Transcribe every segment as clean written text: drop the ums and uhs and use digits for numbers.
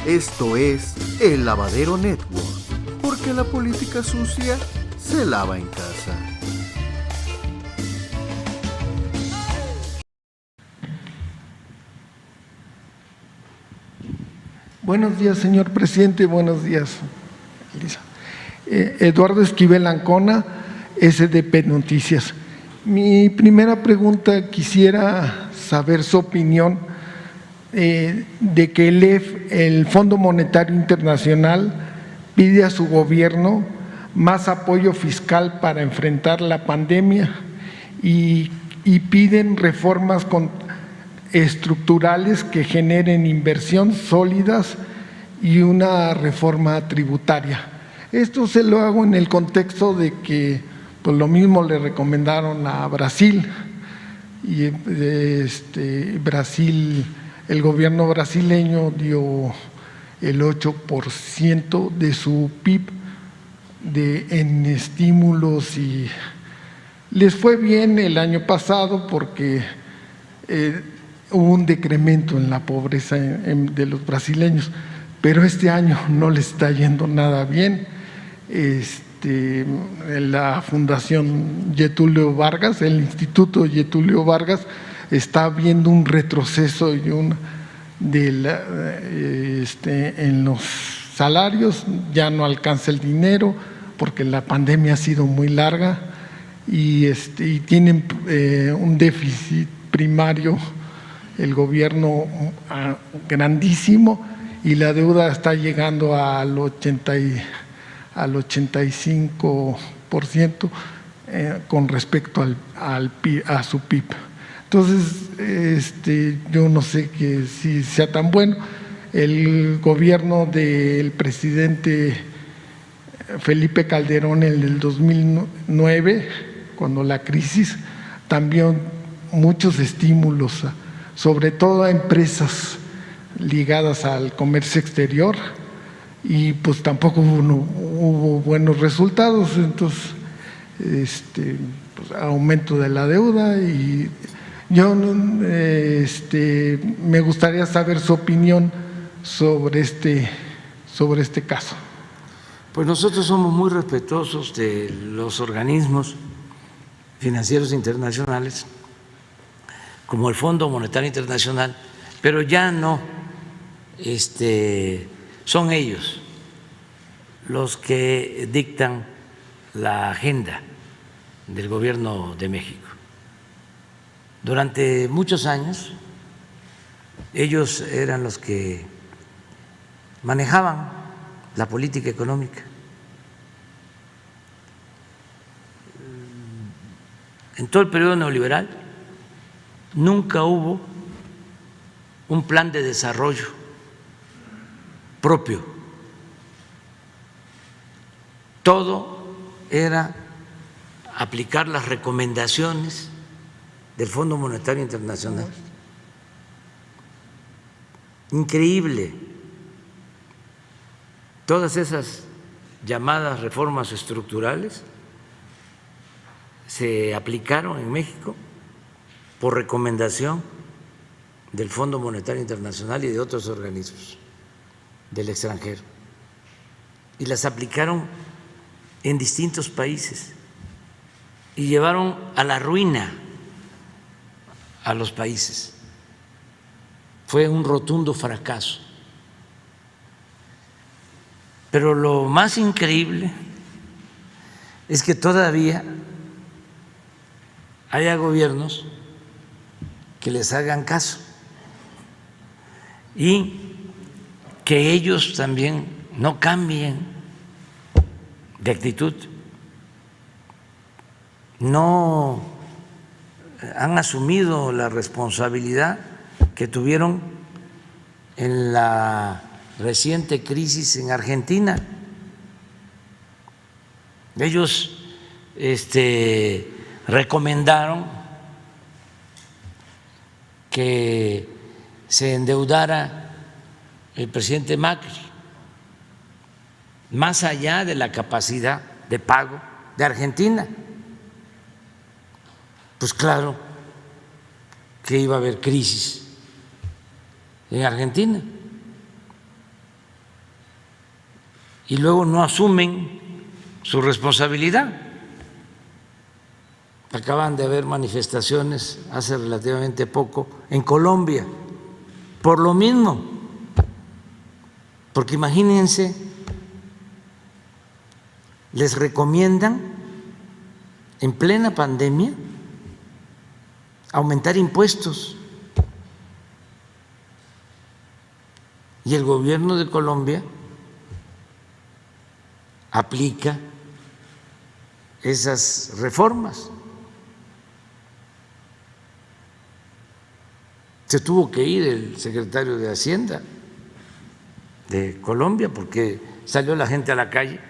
Esto es El Lavadero Network, porque la política sucia se lava en casa. Buenos días, señor presidente. Buenos días, Elisa. Eduardo Esquivel Ancona, SDP Noticias. Mi primera pregunta, quisiera saber su opinión de que el Fondo Monetario Internacional pide a su gobierno más apoyo fiscal para enfrentar la pandemia y piden reformas estructurales que generen inversión sólidas y una reforma tributaria. Esto se lo hago en el contexto de que pues lo mismo le recomendaron a Brasil y Brasil, el gobierno brasileño dio el 8% de su PIB en estímulos y les fue bien el año pasado porque hubo un decremento en la pobreza de los brasileños, pero este año no les está yendo nada bien. La Fundación Getúlio Vargas, el Instituto Getúlio Vargas, está viendo un retroceso y en los salarios, ya no alcanza el dinero porque la pandemia ha sido muy larga y tienen un déficit primario el gobierno grandísimo y la deuda está llegando al 85% con respecto a su PIB. Entonces, yo no sé si sea tan bueno. El gobierno del presidente Felipe Calderón en el 2009, cuando la crisis, también muchos estímulos, sobre todo a empresas ligadas al comercio exterior, y pues tampoco hubo buenos resultados. Entonces, pues, aumento de la deuda y yo me gustaría saber su opinión sobre este caso. Pues nosotros somos muy respetuosos de los organismos financieros internacionales, como el Fondo Monetario Internacional, pero ya no son ellos los que dictan la agenda del Gobierno de México. Durante muchos años ellos eran los que manejaban la política económica. En todo el periodo neoliberal nunca hubo un plan de desarrollo propio. Todo era aplicar las recomendaciones del Fondo Monetario Internacional. Increíble. Todas esas llamadas reformas estructurales se aplicaron en México por recomendación del Fondo Monetario Internacional y de otros organismos del extranjero, y las aplicaron en distintos países y llevaron a la ruina a los países. Fue un rotundo fracaso. Pero lo más increíble es que todavía haya gobiernos que les hagan caso y que ellos también no cambien de actitud, no han asumido la responsabilidad que tuvieron en la reciente crisis en Argentina. Ellos recomendaron que se endeudara el presidente Macri más allá de la capacidad de pago de Argentina. Pues claro que iba a haber crisis en Argentina. y luego no asumen su responsabilidad. Acaban de haber manifestaciones hace relativamente poco en Colombia, por lo mismo, porque imagínense, les recomiendan en plena pandemia aumentar impuestos. Y el gobierno de Colombia aplica esas reformas. Se tuvo que ir el secretario de Hacienda de Colombia porque salió la gente a la calle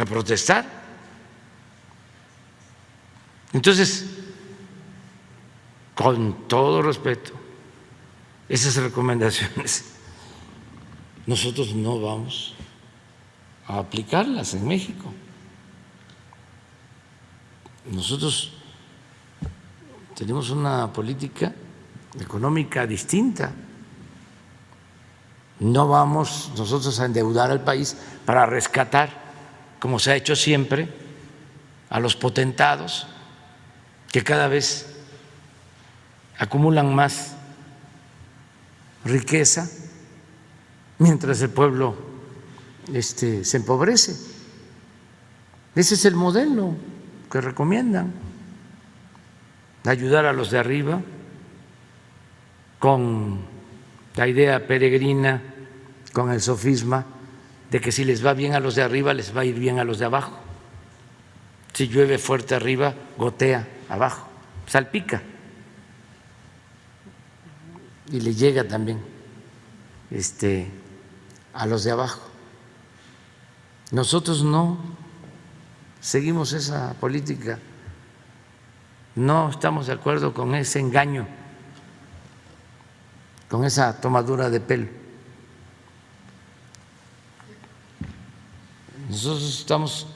a protestar. Entonces, con todo respeto, esas recomendaciones nosotros no vamos a aplicarlas en México. Nosotros tenemos una política económica distinta. No vamos nosotros a endeudar al país para rescatar, como se ha hecho siempre, a los potentados que cada vez acumulan más riqueza mientras el pueblo se empobrece. Ese es el modelo que recomiendan, ayudar a los de arriba con la idea peregrina, con el sofisma de que si les va bien a los de arriba, les va a ir bien a los de abajo. Si llueve fuerte arriba, gotea abajo, salpica y le llega también a los de abajo. Nosotros no seguimos esa política, no estamos de acuerdo con ese engaño, con esa tomadura de pelo. Nosotros estamos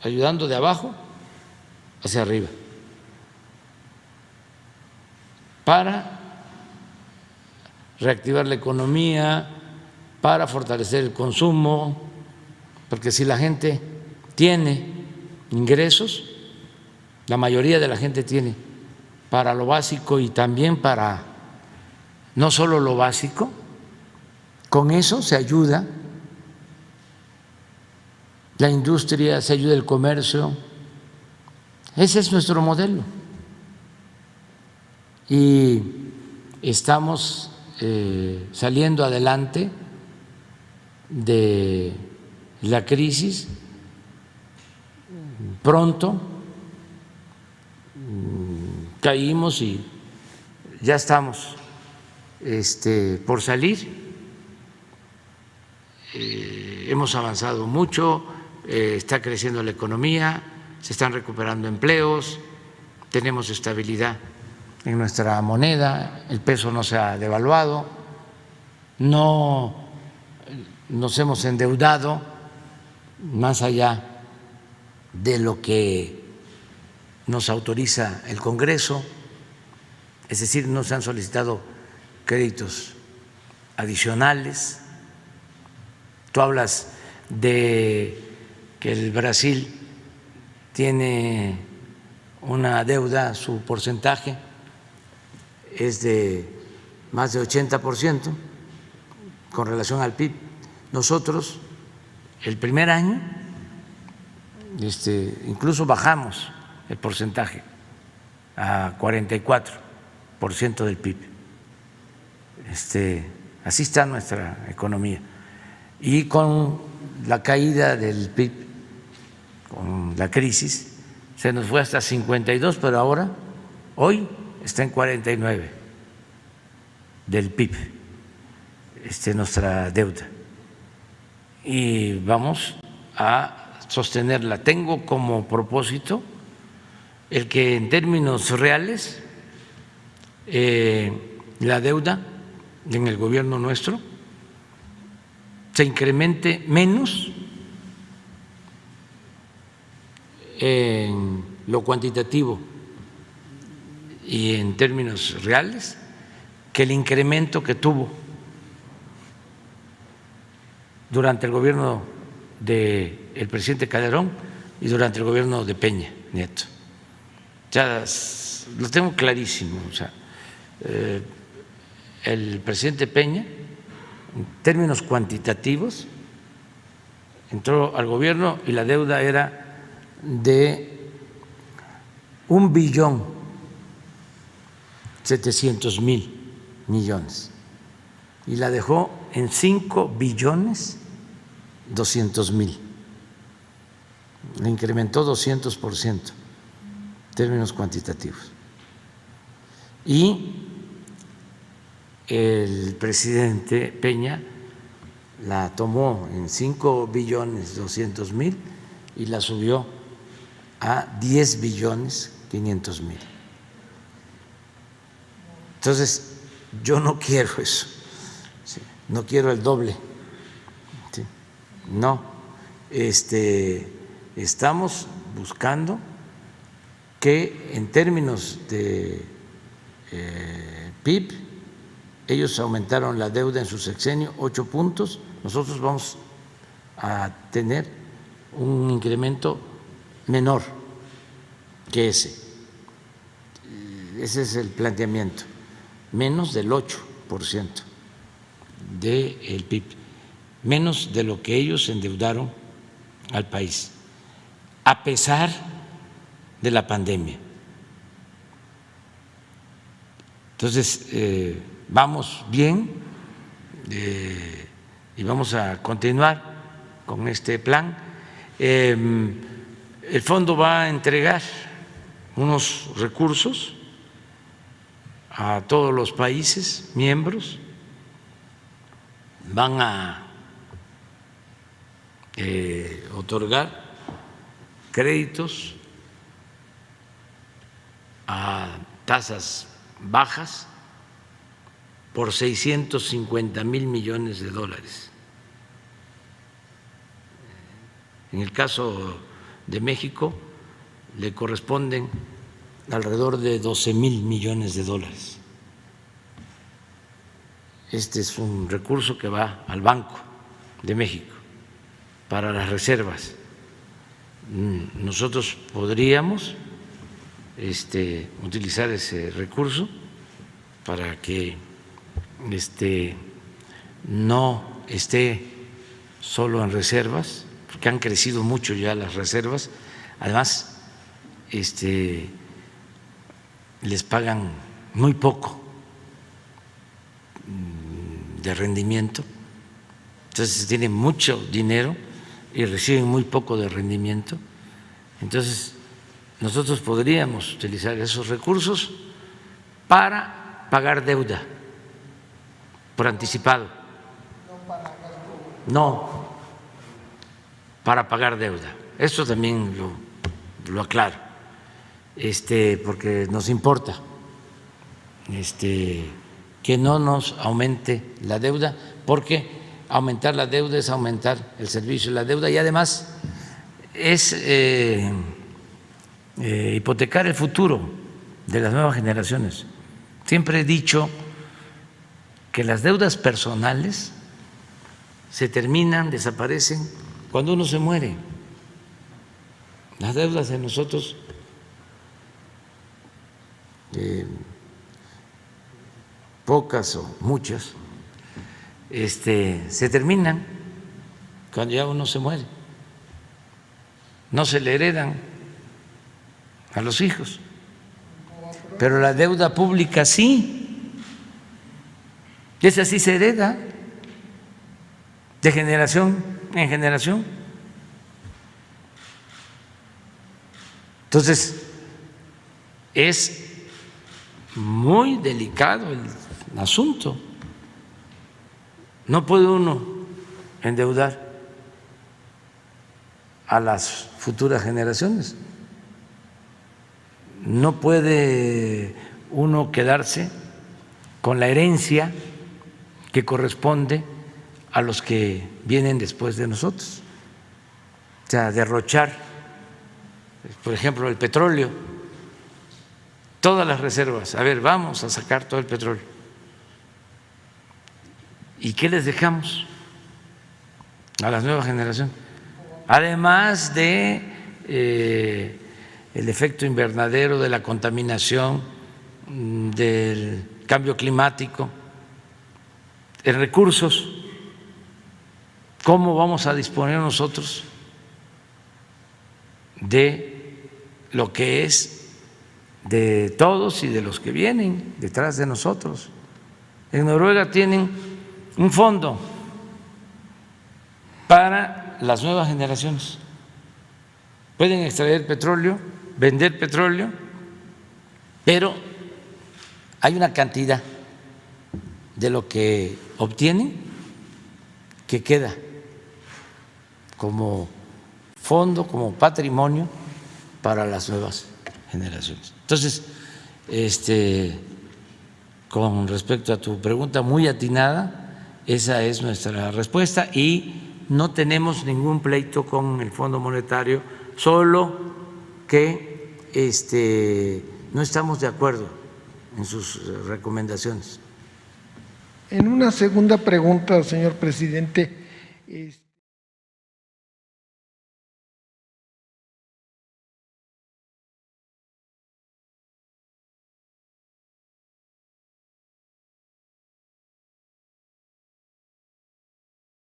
ayudando de abajo hacia arriba para reactivar la economía, para fortalecer el consumo, porque si la gente tiene ingresos, la mayoría de la gente tiene para lo básico y también para no solo lo básico, con eso se ayuda la industria, se ayuda el comercio. Ese es nuestro modelo. Y estamos saliendo adelante de la crisis pronto. Caímos y ya estamos por salir. Hemos avanzado mucho, está creciendo la economía, se están recuperando empleos, tenemos estabilidad en nuestra moneda, el peso no se ha devaluado, no nos hemos endeudado más allá de lo que nos autoriza el Congreso, es decir, no se han solicitado créditos adicionales. Tú hablas de que el Brasil tiene una deuda, su porcentaje es de más de 80% con relación al PIB. Nosotros, el primer año, incluso bajamos el porcentaje a 44% del PIB. Así está nuestra economía. Y con la caída del PIB, con la crisis, se nos fue hasta 52, pero ahora, hoy, está en 49 del PIB, nuestra deuda. Y vamos a sostenerla. Tengo como propósito el que en términos reales la deuda en el gobierno nuestro se incremente menos en lo cuantitativo y en términos reales que el incremento que tuvo durante el gobierno del presidente Calderón y durante el gobierno de Peña Nieto. Ya lo tengo clarísimo. O sea, el presidente Peña, en términos cuantitativos, entró al gobierno y la deuda era de 1.700.000.000.000 y la dejó en 5.200.000.000. Le incrementó 200% en términos cuantitativos. Y el presidente Peña la tomó en 5.200.000.000 y la subió a 10.500.000.000. Entonces, yo no quiero eso, ¿sí? No quiero el doble, ¿sí? No, estamos buscando que en términos de PIB, ellos aumentaron la deuda en su sexenio 8 puntos, nosotros vamos a tener un incremento menor que ese. Ese es el planteamiento, menos del 8% del PIB, menos de lo que ellos endeudaron al país, a pesar de la pandemia. Entonces, vamos bien y vamos a continuar con este plan. El fondo va a entregar unos recursos a todos los países miembros, van a otorgar créditos a tasas bajas por 650.000 millones de dólares. En el caso de México le corresponden alrededor de 12.000 millones de dólares. Este es un recurso que va al Banco de México para las reservas. Nosotros podríamos utilizar ese recurso para que no esté solo en reservas, porque han crecido mucho ya las reservas. Además, les pagan muy poco de rendimiento, entonces tienen mucho dinero y reciben muy poco de rendimiento. Entonces, nosotros podríamos utilizar esos recursos para pagar deuda por anticipado. No, para pagar deuda. Eso también lo aclaro, porque nos importa que no nos aumente la deuda, porque aumentar la deuda es aumentar el servicio de la deuda y además es hipotecar el futuro de las nuevas generaciones. Siempre he dicho que las deudas personales se terminan, desaparecen cuando uno se muere. Las deudas de nosotros pocas o muchas se terminan cuando ya uno se muere, no se le heredan a los hijos, pero la deuda pública sí, esa sí se hereda de generación en generación. Entonces, es muy delicado el asunto. No puede uno endeudar a las futuras generaciones. No puede uno quedarse con la herencia que corresponde a los que vienen después de nosotros. O sea, derrochar, por ejemplo, el petróleo, todas las reservas. A ver, vamos a sacar todo el petróleo. ¿Y qué les dejamos a las nuevas generaciones. Además de el efecto invernadero, de la contaminación, del cambio climático, en recursos, ¿cómo vamos a disponer nosotros de lo que es de todos y de los que vienen detrás de nosotros? En Noruega tienen un fondo para las nuevas generaciones. Pueden extraer petróleo, vender petróleo, pero hay una cantidad de lo que obtienen que queda como fondo, como patrimonio para las nuevas generaciones. Entonces, con respecto a tu pregunta muy atinada, esa es nuestra respuesta y no tenemos ningún pleito con el Fondo Monetario, solo que no estamos de acuerdo en sus recomendaciones. En una segunda pregunta, señor presidente,